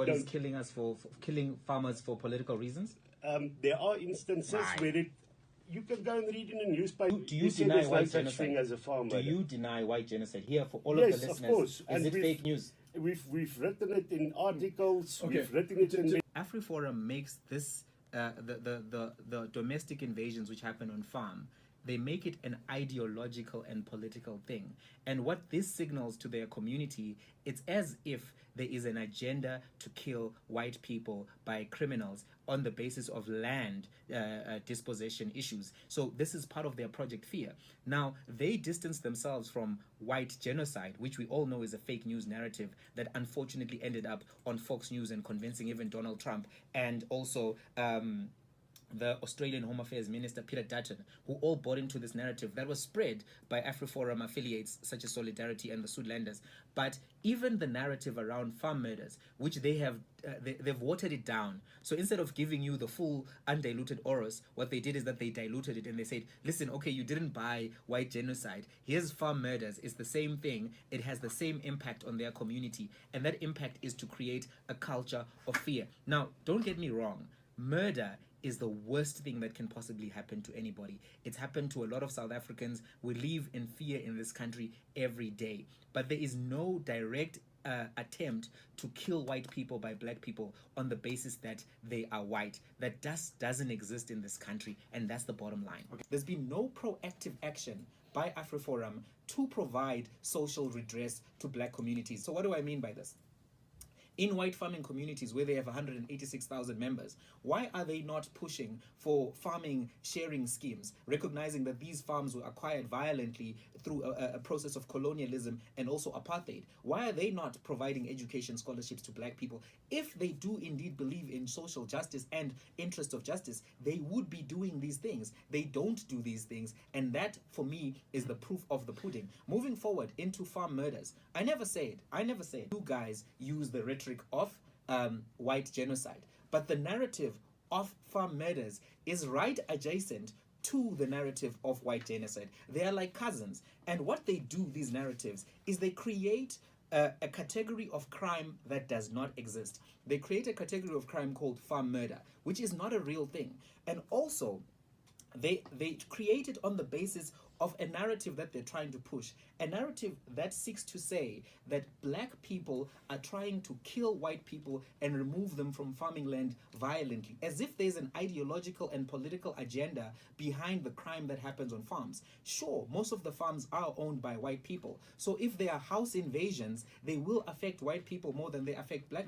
Nobody's killing us for killing farmers for political reasons. There are instances where you can go and read in the newspaper. Do you deny white genocide? As a farmer. Do you deny white genocide? Here, for all yes, of the listeners, of course. Is it fake news? We've written it in articles. Okay. We've written it in. AfriForum makes this the domestic invasions which happen on farm. They make it an ideological and political thing. And what this signals to their community, it's as if there is an agenda to kill white people by criminals on the basis of land dispossession issues. So this is part of their Project Fear. Now, they distance themselves from white genocide, which we all know is a fake news narrative that unfortunately ended up on Fox News and convincing even Donald Trump and also the Australian Home Affairs Minister, Peter Dutton, who all bought into this narrative that was spread by AfriForum affiliates such as Solidarity and the Sudlanders. But even the narrative around farm murders, which they've watered it down. So instead of giving you the full undiluted oros, what they did is that they diluted it and they said, listen, okay, you didn't buy white genocide. Here's farm murders. It's the same thing. It has the same impact on their community. And that impact is to create a culture of fear. Now, don't get me wrong. Murder is the worst thing that can possibly happen to anybody. It's happened to a lot of South Africans. We live in fear in this country every day. But there is no direct attempt to kill white people by black people on the basis that they are white. That doesn't exist in this country, and that's the bottom line. Okay. There's been no proactive action by AfriForum to provide social redress to black communities. So what do I mean by this? In white farming communities where they have 186,000 members, why are they not pushing for farming sharing schemes, recognizing that these farms were acquired violently through a process of colonialism and also apartheid? Why are they not providing education scholarships to black people? If they do indeed believe in social justice and interest of justice, they would be doing these things. They don't do these things, and that, for me, is the proof of the pudding. Moving forward into farm murders, I never said you guys use the rhetoric of white genocide, but the narrative of farm murders is right adjacent to the narrative of white genocide. They are like cousins, and what they do, these narratives, is they create a category of crime that does not exist. They create a category of crime called farm murder, which is not a real thing, and also they create it on the basis of a narrative that they're trying to push, a narrative that seeks to say that black people are trying to kill white people and remove them from farming land violently, as if there's an ideological and political agenda behind the crime that happens on farms. Sure, most of the farms are owned by white people, so if there are house invasions, they will affect white people more than they affect black